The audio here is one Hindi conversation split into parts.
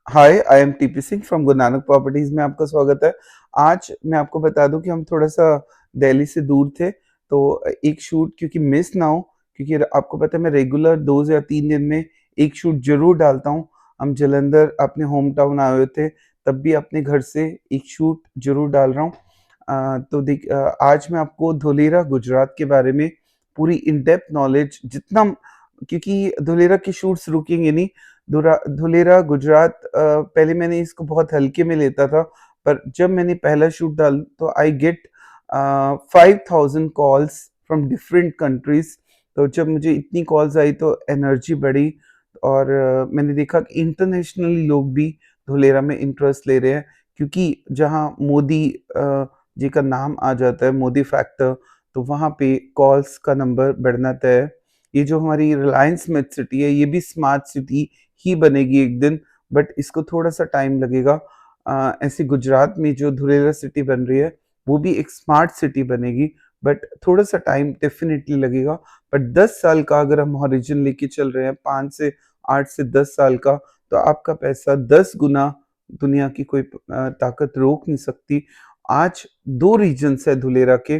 Hi, I am TP Singh from Guru Nanak properties में आपका स्वागत है। आज मैं आपको बता दूं कि हम थोड़ा-सा दिल्ली से दूर थे, तो एक शूट क्योंकि मिस ना हो, क्योंकि आपको पता है मैं रेगुलर 2 या 3 दिन में एक शूट ज़रूर डालता हूँ। हम जालंधर अपने होम टाउन आए हुए थे, तब भी अपने घर से एक शूट ज़रूर डाल रहा हूँ। आज मैं आपको धोलेरा गुजरात के बारे में पूरी इन डेप्थ नॉलेज जितना, क्योंकि धोलेरा के शूट्स रुकेंगे नहीं। धुलेरा गुजरात, पहले मैंने इसको बहुत हल्के में लेता था, पर जब मैंने पहला शूट डाल तो I get 5000 calls from different countries. तो जब मुझे इतनी कॉल्स आई तो एनर्जी बढ़ी, और मैंने देखा कि इंटरनेशनली लोग भी धुलेरा में इंटरेस्ट ले रहे हैं, क्योंकि जहाँ मोदी जी का नाम आ जाता है, मोदी फैक्टर, तो वहाँ पे कॉल्स का नंबर बढ़ना तय है। ये जो हमारी रिलायंस मेट सिटी है, ये भी स्मार्ट सिटी ही बनेगी एक दिन, बट इसको थोड़ा-सा टाइम लगेगा। ऐसे गुजरात में जो धुलेरा सिटी बन रही है, वो भी एक स्मार्ट सिटी बनेगी, बट थोड़ा-सा टाइम डेफ़िनेटली लगेगा। बट 10 साल का अगर हम हॉरिज़न लेके चल रहे हैं, 5 से 8 से 10 साल का, तो आपका पैसा 10 गुना दुनिया की कोई ताकत रोक नहीं सकती। आज 2 रीजन्स है धुलेरा के।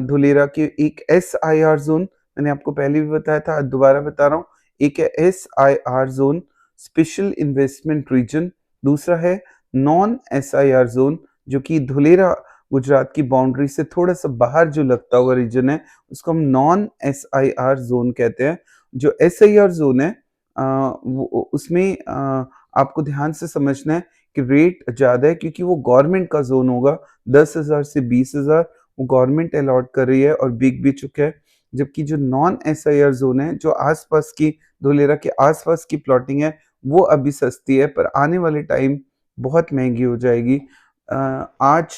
धुलेरा के एक एसआईआर ज़ोन, मैंने आपको पहले भी बताया था, आज दोबारा बता रहा हूँ। एक है SIR zone, special investment region. दूसरा है नॉन एसआईआर ज़ोन, जो कि धुलेरा गुजरात की बाउंड्री से थोड़ा-सा बाहर जो लगता हुआ रीजन है, उसको हम नॉन एसआईआर ज़ोन कहते हैं। जो एसआईआर ज़ोन है, वो उसमें आपको ध्यान से समझना है कि रेट ज़्यादा है, क्योंकि वो गवर्नमेंट का ज़ोन होगा। 10,000 से 20,000 वो गवर्नमेंट अलॉट कर रही है और बिक भी चुका है। जबकि जो नॉन एसआईआर ज़ोन है, जो आस-पास की धुलेरा के आस-पास की प्लॉटिंग है, वो अभी सस्ती है, पर आने वाले टाइम बहुत महँगी हो जाएगी। आज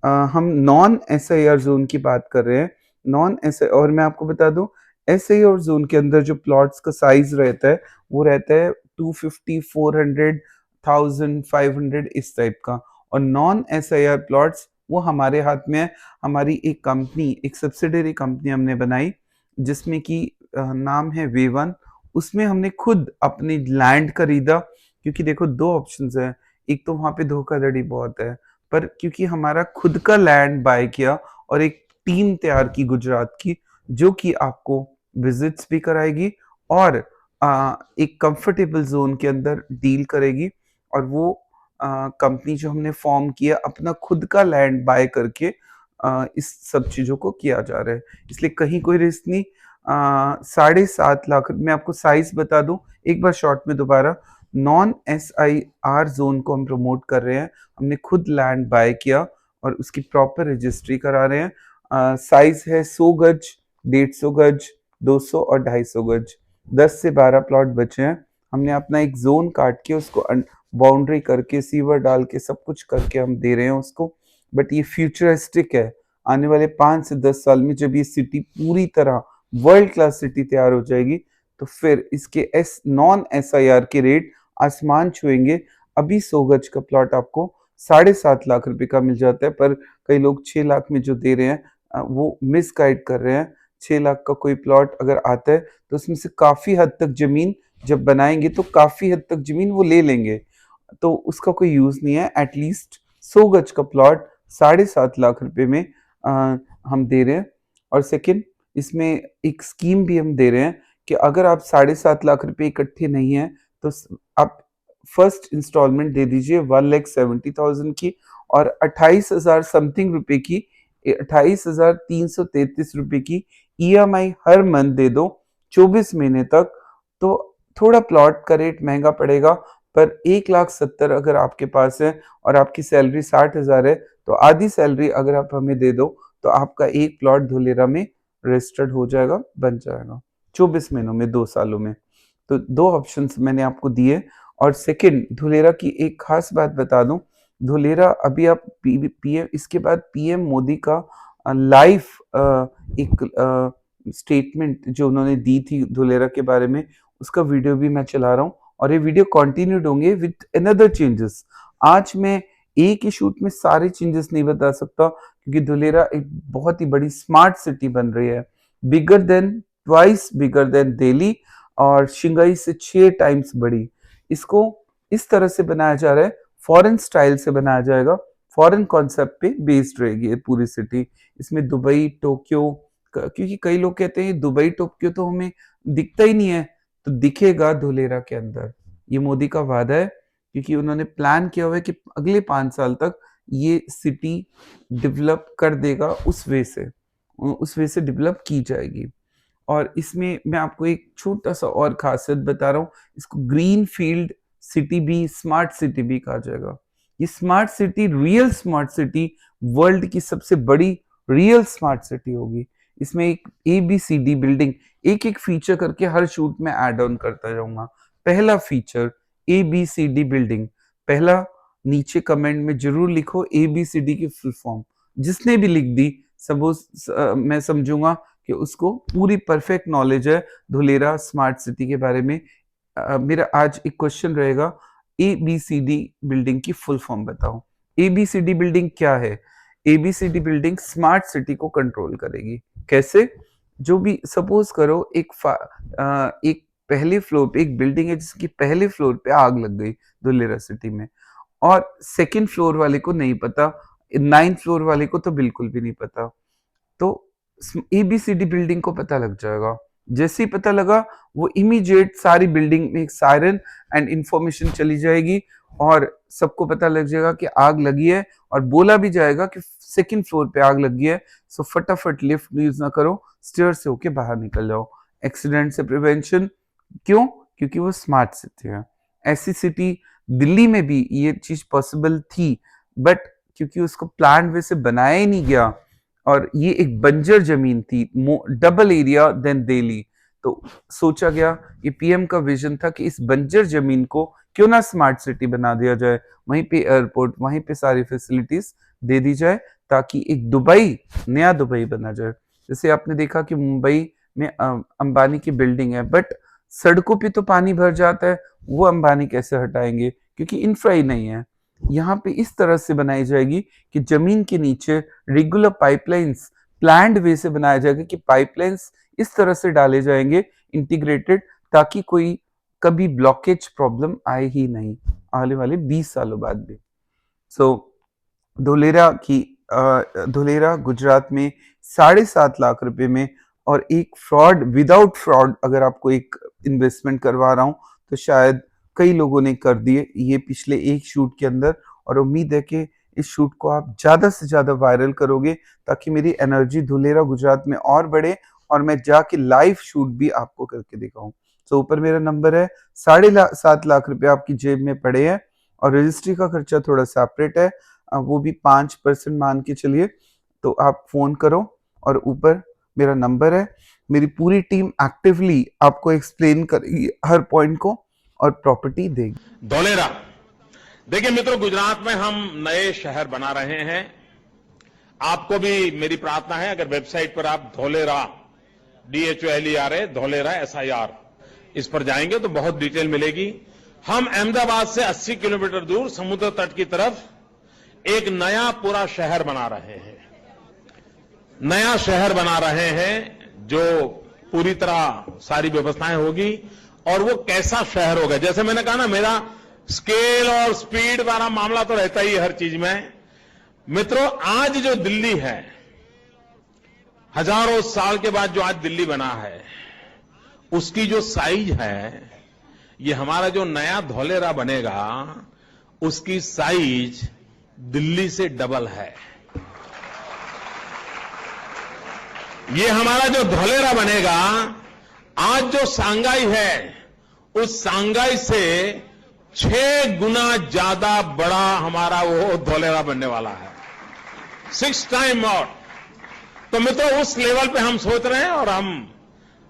हम नॉन एसआईआर ज़ोन की बात कर रहे हैं। नॉन एस और मैं आपको बता दूँ, एसआईआर ज़ोन के अंदर जो प्लॉट्स का साइज़ रहता है, वो रहता है 250, 400, 1000, 500 इस टाइप का। और नॉन एसआईआर प्लॉट्स वो हमारे हाथ में है। हमारी एक कंपनी, एक सब्सिडियरी कंपनी हमने बनाई, जिसमें कि नाम है वे1। उसमें हमने खुद अपनी लैंड खरीदा, क्योंकि देखो 2 ऑप्शंस हैं। एक तो वहाँ पे धोखाधड़ी बहुत है, पर क्योंकि हमारा खुद का लैंड बाय किया और एक टीम तैयार की गुजरात की, जो कि आपको विज़िट्स भी कराएगी और एक कंफर्टेबल ज़ोन के अंदर डील करेगी। और वो कंपनी जो हमने फ़ॉर्म किया अपना खुद का लैंड बाय करके, इस सब चीज़ों को किया जा रहा है। इसलिए कहीं कोई रिस्क नहीं। 7.5 लाख, मैं आपको साइज़ बता दूँ एक बार शॉर्ट में दोबारा। नॉन एसआईआर ज़ोन को हम प्रमोट कर रहे हैं। हमने खुद लैंड बाय किया और उसकी प्रॉपर रजिस्ट्री करा रहे हैं। साइज़ है 100 गज, 150 गज, 200 और 250 गज। 10 से 12 प्लॉट बचे हैं। हमने अपना एक ज़ोन काट के उसको बाउंड्री करके, सीवर डाल के, सब कुछ करके हम दे रहे हैं उसको। बट ये फ्यूचरिस्टिक है। आने वाले 5 से 10 साल में जब ये सिटी पूरी तरह वर्ल्ड क्लास सिटी तैयार हो जाएगी, तो फिर इसके नॉन एसआईआर के रेट आसमान छुएंगे। अभी 100 गज का प्लॉट आपको 7.5 लाख रुपए का मिल जाता है, पर कई लोग 6 लाख में जो दे रहे हैं, वो मिसगाइड कर रहे हैं। 6 लाख का कोई प्लॉट अगर आता है, तो उसमें से काफ़ी हद तक ज़मीन जब बनाएँगे, तो काफ़ी हद तक ज़मीन वो ले लेंगे। तो उसका कोई यूज़ नहीं है। एटलीस्ट 100 गज का प्लॉट 7.5 लाख रुपए में अ, हम दे रहे हैं। और सेकंड, इसमें एक स्कीम भी हम दे रहे हैं कि अगर आप 7.5 लाख रुपए इकट्ठे नहीं हैं, तो आप फर्स्ट इंस्टॉलमेंट दे दीजिए 1,70,000 की, और 28,000 समथिंग रुपए की, 28,333 रुपए की ईएमआई हर मंथ दे दो 24 महीने तक। तो थोड़ा प्लॉट का रेट महंगा पड़ेगा, पर 1,70,000 अगर आपके पास है और आपकी सैलरी 60,000 है, तो आधी सैलरी अगर आप हमें दे दो, तो आपका एक प्लॉट धुलेरा में रजिस्टर्ड हो जाएगा, बन जाएगा 24 महीनों में, 2 सालों में। तो 2 ऑप्शंस मैंने आपको दिए। और सेकंड, धुलेरा की एक खास बात बता दूं, धुलेरा अभी आप पीएम, इसके बाद पीएम मोदी का लाइव एक स्टेटमेंट जो उन्होंने दी थी धुलेरा के बारे में, उसका वीडियो भी मैं चला रहा हूँ, और ये वीडियो कंटिन्यूड होंगे विद अनदर चेंजेस। आज मैं एक ही शूट में सारे चेंजेस नहीं बता सकता, क्योंकि धुलेरा एक बहुत ही बड़ी स्मार्ट सिटी बन रही है, bigger than, twice bigger than Delhi, और शिंगाई से 6 टाइम्स बड़ी। इसको इस तरह से बनाया जा रहा है, फॉरेन स्टाइल से बनाया जाएगा, फॉरेन कॉन्सेप्ट पे बेस्ड रहेगी ये पूरी सिटी। इसमें दुबई, टोक्यो, क्योंकि कई लोग कहते हैं दुबई टोक्यो तो हमें दिखता ही नहीं है, तो दिखेगा धुलेरा के अंदर। ये मोदी का वादा है, क्योंकि उन्होंने प्लान किया हुआ है कि अगले 5 साल तक ये सिटी डेवलप कर देगा, उस वे से डेवलप की जाएगी। और इसमें मैं आपको एक छोटा-सा और ख़ासियत बता रहा हूँ, इसको ग्रीन फील्ड सिटी भी, स्मार्ट सिटी भी कहा जाएगा। ये smart city, real smart city, world की सबसे बड़ी रियल स्मार्ट सिटी होगी। इसमें एक एबीसीडी बिल्डिंग, एक-एक फीचर करके हर शूट में ऐड ऑन करता जाऊँगा। पहला फीचर एबीसीडी बिल्डिंग, पहला नीचे कमेंट में ज़रूर लिखो एबीसीडी की फुल फॉर्म। जिसने भी लिख दी मैं समझूँगा कि उसको पूरी परफेक्ट नॉलेज है धुलेरा स्मार्ट सिटी के बारे में। मेरा आज एक क्वेश्चन रहेगा, एबीसीडी बिल्डिंग की फुल फॉर्म बताओ। एबीसीडी बिल्डिंग क्या है? एबीसीडी बिल्डिंग स्मार्ट सिटी को कंट्रोल करेगी। कैसे? जो भी सपोज करो एक पहले फ्लोर पे एक बिल्डिंग है जिसकी पहले फ्लोर पे आग लग गई धुलेरा सिटी में, और सेकंड फ्लोर वाले को नहीं पता, 9th फ्लोर वाले को तो बिल्कुल भी नहीं पता। तो एबीसीडी बिल्डिंग को पता लग जाएगा। जैसे ही पता लगा, वो इमीडिएट सारी बिल्डिंग में एक सायरन एंड इंफॉर्मेशन चली जाएगी और सबको पता लग जाएगा कि आग लगी है, और बोला भी जाएगा कि सेकंड फ्लोर पे आग लगी है, सो फटाफट लिफ्ट यूज ना करो, स्टेयर से होके बाहर निकल जाओ। एक्सीडेंट से प्रिवेंशन। क्यों? क्योंकि वो स्मार्ट सिटी है। ऐसी सिटी दिल्ली में भी ये चीज पॉसिबल थी, बट क्योंकि उसको प्लान वे से बनाया ही नहीं गया, और ये एक बंजर जमीन थी, डबल एरिया देन दिल्ली, तो सोचा गया, ये पीएम का विजन था कि इस बंजर जमीन को क्यों ना स्मार्ट सिटी बना दिया जाए, वहीं पे एयरपोर्ट, वहीं पे सारी फैसिलिटीज दे दी जाए, ताकि एक दुबई, नया दुबई बना जाए। जैसे आपने देखा कि मुंबई में अंबानी की बिल्डिंग है, बट सड़कों पे तो पानी भर जाता है, वो अंबानी कैसे हटाएंगे, क्योंकि इंफ्रा ही नहीं है। यहाँ पे इस तरह से बनाई जाएगी कि जमीन के नीचे रेगुलर पाइपलाइंस प्लान्ड वे से बनाया जाएगा, कि पाइपलाइंस इस तरह से डाले जाएंगे इंटीग्रेटेड, ताकि कोई कभी ब्लॉकेज प्रॉब्लम आए ही नहीं आने वाले 20 सालों बाद भी। धुलेरा गुजरात में 7.5 लाख रुपए में, और एक फ्रॉड, विदाउट फ्रॉड अगर आपको एक इन्वेस्टमेंट करवा रहा हूं तो शायद कई लोगों ने कर दिए ये पिछले एक शूट के अंदर, और उम्मीद है कि इस शूट को आप ज्यादा से ज्यादा वायरल करोगे, ताकि मेरी एनर्जी धुलेरा गुजरात में और बढ़े, और मैं जाके लाइव शूट भी आपको करके दिखाऊं। तो ऊपर मेरा नंबर है, 7.5 लाख रुपए आपकी जेब में पड़े हैं, और रजिस्ट्री का खर्चा थोड़ा सेपरेट है, वो भी 5% मान के चलिए। तो आप फोन करो, और ऊपर मेरा नंबर है। मेरी पूरी टीम एक्टिवली आपको एक्सप्लेन करेगी हर पॉइंट को, और प्रॉपर्टी देगी। धोलेरा, देखिए मित्रों, गुजरात में हम नए शहर बना रहे हैं। आपको भी मेरी प्रार्थना है, अगर वेबसाइट पर आप धोलेरा, DHOLERA, धोलेरा SIR, इस पर जाएंगे तो बहुत डिटेल मिलेगी। हम अहमदाबाद से 80 किलोमीटर दूर समुद्र तट की तरफ एक नया पूरा शहर बना रहे हैं। नया शहर बना रहे हैं जो पूरी तरह सारी व्यवस्थाएं होगी, और वो कैसा शहर होगा, जैसे मैंने कहा ना, मेरा स्केल और स्पीड वाला मामला तो रहता ही हर चीज में। मित्रों, आज जो दिल्ली है, हजारों साल के बाद जो आज दिल्ली बना है, उसकी जो साइज है, ये हमारा जो नया धोलेरा बनेगा, उसकी साइज दिल्ली से डबल है। ये हमारा जो धोलेरा बनेगा, आज जो सांगाई है, उस सांगाई से 6 गुना ज्यादा बड़ा हमारा वो धोलेरा बनने वाला है, 6 टाइम मोर। तो मित्रों, उस लेवल पे हम सोच रहे हैं, और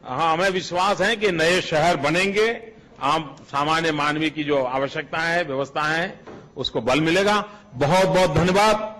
हमें विश्वास है कि नए शहर बनेंगे, आम सामान्य मानवी की जो आवश्यकता है, व्यवस्था है, उसको बल मिलेगा। बहुत बहुत धन्यवाद।